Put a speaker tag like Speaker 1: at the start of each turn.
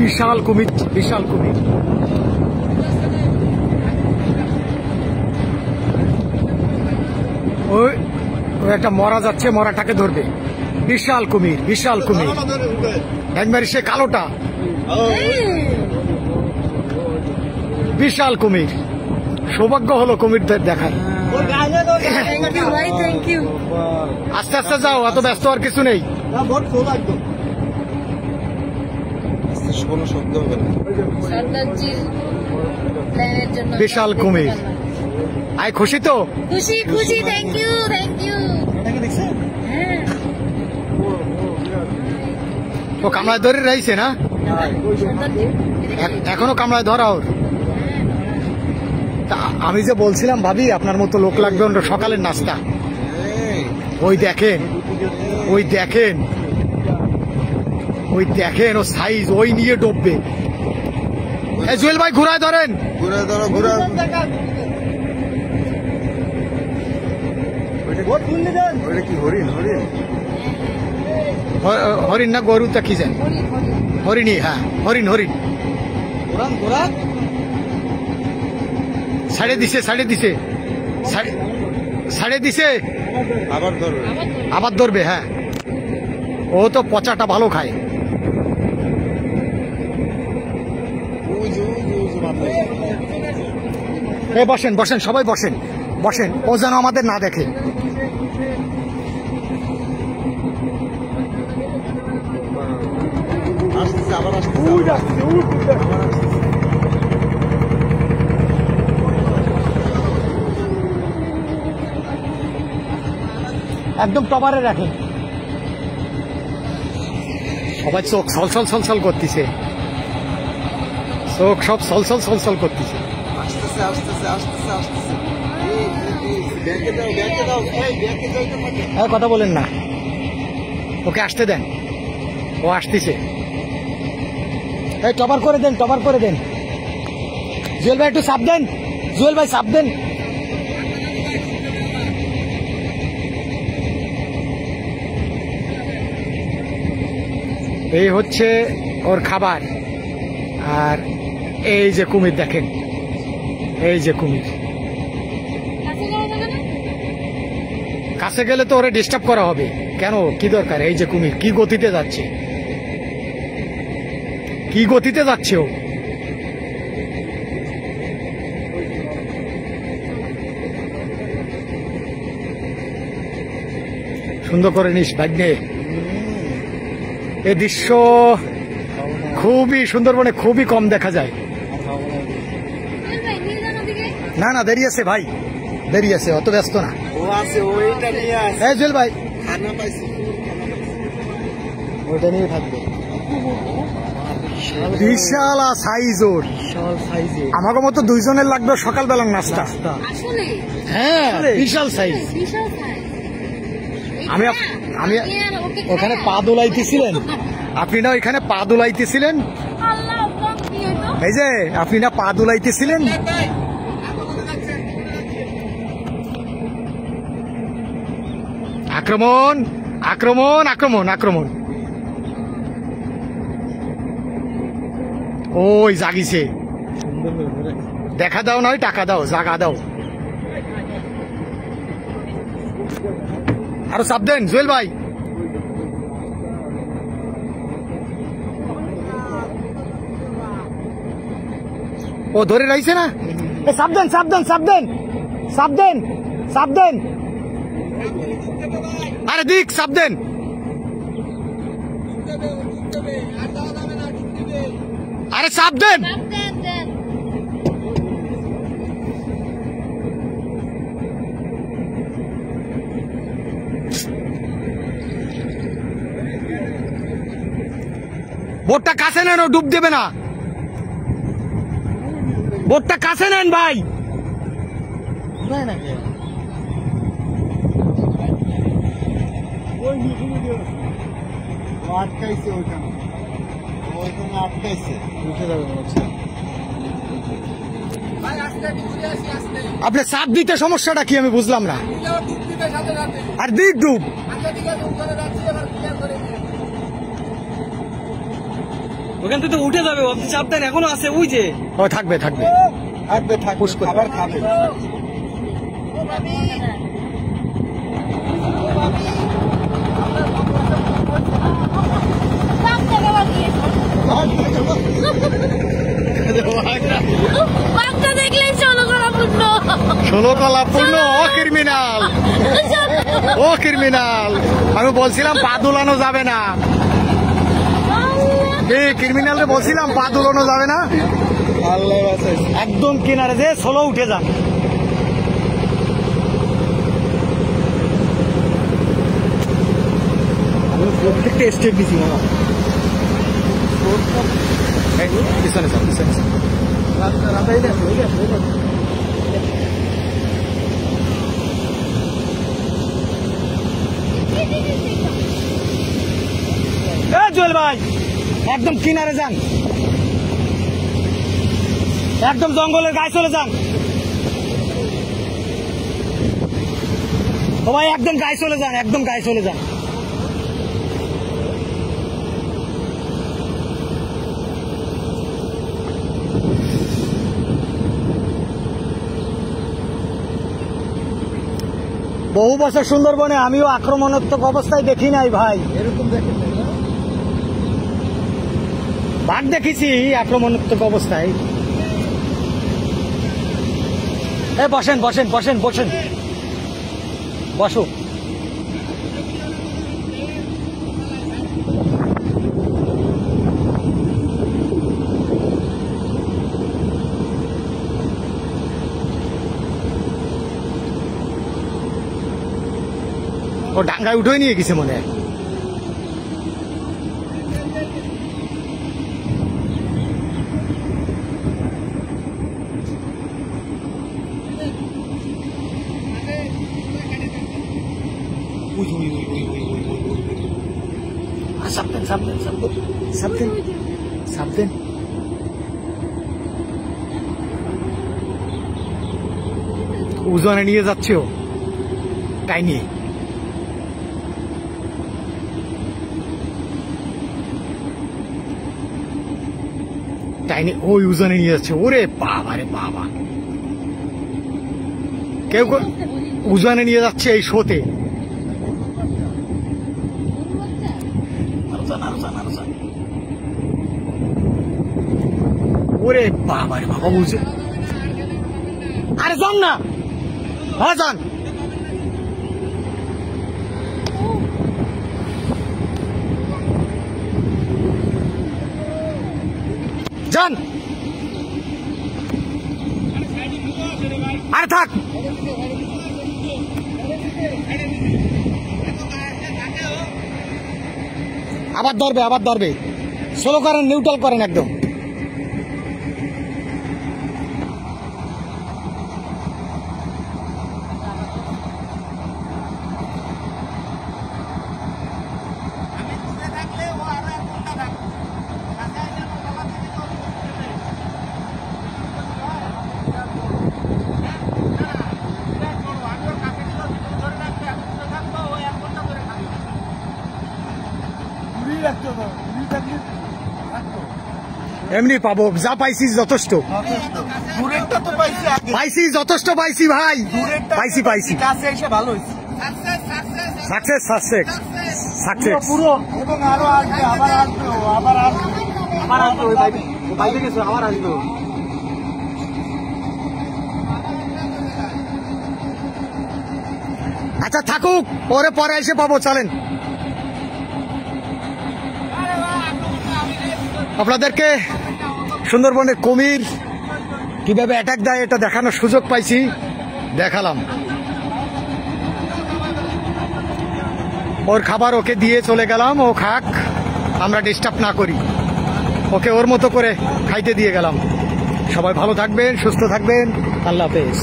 Speaker 1: বিশাল কুমির, বিশাল কুমির। ওই একটা মরা যাচ্ছে, মরাটাকে ধরবে। বিশাল কুমির, বিশাল কুমির, একবারে সে কালোটা। বিশাল কুমির, সৌভাগ্য হলো কুমিরদের দেখার। আস্তে আস্তে যাও, এত ব্যস্ত আর কিছু নেই। বিশাল কুমির। আয় খুশি তো?
Speaker 2: খুশি খুশি, থ্যাংক ইউ থ্যাংক ইউ।
Speaker 1: ও কামড়ায় ধরে রয়েছে না? এখনো কামড়ায় ধরা ওর? আমি যে বলছিলাম ভাবি আপনার মতো লোক লাগবে অন্য সকালের নাস্তা। ওই দেখেন, ওই দেখেন, ওই দেখেন ও সাইজ, ওই নিয়ে ডুববে। জুয়েল ভাই ঘুরায় ধরেন,
Speaker 3: ঘুরায় ধরো, ঘুরায়। ওইটা কি হরিণ? হরিণ
Speaker 1: হরিণ না গরুটা কি জান? হরিণই, হ্যাঁ হরিণ, হরিণ। ছাড়ে দিছে, ছাড়ে দিছে, ছাড়ে দিছে।
Speaker 3: আবার ধরবে,
Speaker 1: আবার ধরবে। হ্যাঁ, ও তো পচাটা ভালো খায়। বসেন বসেন, সবাই বসেন বসেন, ও যেন আমাদের না দেখে। একদম টপারে রাখেন। সবাই চোখ ছলছল ছলছল করতেছে, চোখ সব ছলছল ছলছল করতেছে। কথা বলেন না, ওকে আসতে দেন, ও আসতেছে। এই টপার করে দেন, টপার করে দেন। জুয়েল ভাই একটু চাপ দেন, জুয়েল ভাই চাপ দেন। এই হচ্ছে ওর খাবার। আর এই যে কুমির দেখেন, এই যে কুমির। কাছে গেলে তো ওরে ডিস্টার্ব করা হবে, কেন কি দরকার? এই যে কুমির কি গতিতে যাচ্ছে, কি গতিতে যাচ্ছে ও। সুন্দর করে নিস ভাগ্নে। এই দৃশ্য খুবই সুন্দরবনে খুবই কম দেখা যায়। না না, দেরি আছে ভাই, দেরি আছে, অত ব্যস্ত না। হ্যাঁ জুয়েল ভাই, ওইটা নিয়ে থাকবে। বিশাল সাইজ ওর, আমাকে মতো দুইজনের লাগবে সকালবেলা নাস্তা। হ্যাঁ বিশাল সাইজ। আমি আমি ওখানে পা দোলাইতেছিলেন, আপনি না ওইখানে পা দোলাইতেছিলেন, এই যে আপনি না পা দোলাইতেছিলেন। আক্রমণ আক্রমণ আক্রমণ আক্রমণ। ওই জাগিছে, দেখা দাও নয় টাকা দাও, জাগা দাও। আরো চাপ দেন জুয়েল ভাই। ও ধরে রয়েছে না, চাপ দেন চাপ দেন চাপ দেন চাপ দেন চাপ দেন। আরে দিক চাপ দেন। আরে চাপ দেন। বোটটা কাছে নেন, ও ডুব দেবে না। বোটটা কাছে নেন ভাই।
Speaker 3: আটকাইছে ওইখানে, ওইখানে আটকাইছে, উঠে যাবে মনে হচ্ছে।
Speaker 1: আপনার চাপ দিতে সমস্যাটা কি আমি বুঝলাম না। আর দিক ডুব।
Speaker 4: ওখান থেকে তো উঠে যাবে, আপনি চাপ দেন, এখনো আছে ওই যে।
Speaker 1: ও থাকবে থাকবে
Speaker 3: থাকবে থাকবে, খাবার খাবে।
Speaker 2: বাঘটা দেখলেই চলো করা পূর্ণ।
Speaker 1: ষোলো কলা পূর্ণ। ও ক্রিমিনাল, ও ক্রিমিনাল, আমি বলছিলাম পা দুলানো যাবে না। এই ক্রিমিনালকে বলছিলাম পা দুলানো যাবে না।
Speaker 3: আল্লাহ বাঁচাইছে।
Speaker 1: একদম কিনারে যে ষোলো উঠে যান। আমি প্রত্যেকটা স্টেপ দিচ্ছি মনে হয়। এই, পিছনে যান, পিছনে যান। জুয়েল ভাই একদম কিনারে যান, একদম জঙ্গলের গায়ে চলে যান। ও ভাই একদম গায়ে চলে যান, একদম গায়ে চলে যান। বহু বছর সুন্দরবনে আমিও আক্রমণাত্মক অবস্থায় দেখি নাই ভাই।
Speaker 3: এরকম দেখেন না?
Speaker 1: বাঘ দেখেছি আক্রমণাত্মক অবস্থায়। বসেন বসেন বসেন বসেন, বসো। ও ডাঙ্গায় উঠে নিয়ে গেছে মনে হয়। সাবধান সাবধান সাবধান সাবধান সাবধান। ওজনে নিয়ে যাচ্ছে ও, তাই নিয়ে টাইনি ওই ওজনে নিয়ে যাচ্ছে। ওরে বাবা রে বাবা, কেউ ওজনে নিয়ে যাচ্ছে এই শোতে। ওরে বাবা রে বাবা, বুঝে। আরে যান না, হ্যাঁ যান। যান, আরে থাক। আবার ধরবে, আবার ধরবে। স্লো করেন, নিউট্রাল করেন একদম। এমনি পাবো, যা পাইছি যথেষ্ট।
Speaker 3: দূরেরটা তো পাইছি আগে।
Speaker 1: পাইছি যথেষ্ট, পাইছি ভাই,
Speaker 3: দূরেরটা
Speaker 1: পাইছি পাইছি।
Speaker 3: কাছে এসে ভালো হয়েছে।
Speaker 1: Success success success.
Speaker 3: পুরো এবং আরো আসবে, আবার আসবে, আবার আসবে, আবার আসবে। ওই বাইরে গেছে, আবার আসবে।
Speaker 1: আচ্ছা থাকুক, পরে পরে এসে পাবো, চলেন। আপনাদেরকে সুন্দরবনের কুমির কিভাবে অ্যাটাক দেয় এটা দেখানোর সুযোগ পাইছি, দেখালাম। ওর খাবার ওকে দিয়ে চলে গেলাম, ও খাক, আমরা ডিস্টার্ব না করি। ওকে ওর মতো করে খাইতে দিয়ে গেলাম। সবাই ভালো থাকবেন, সুস্থ থাকবেন, আল্লাহ হাফেজ।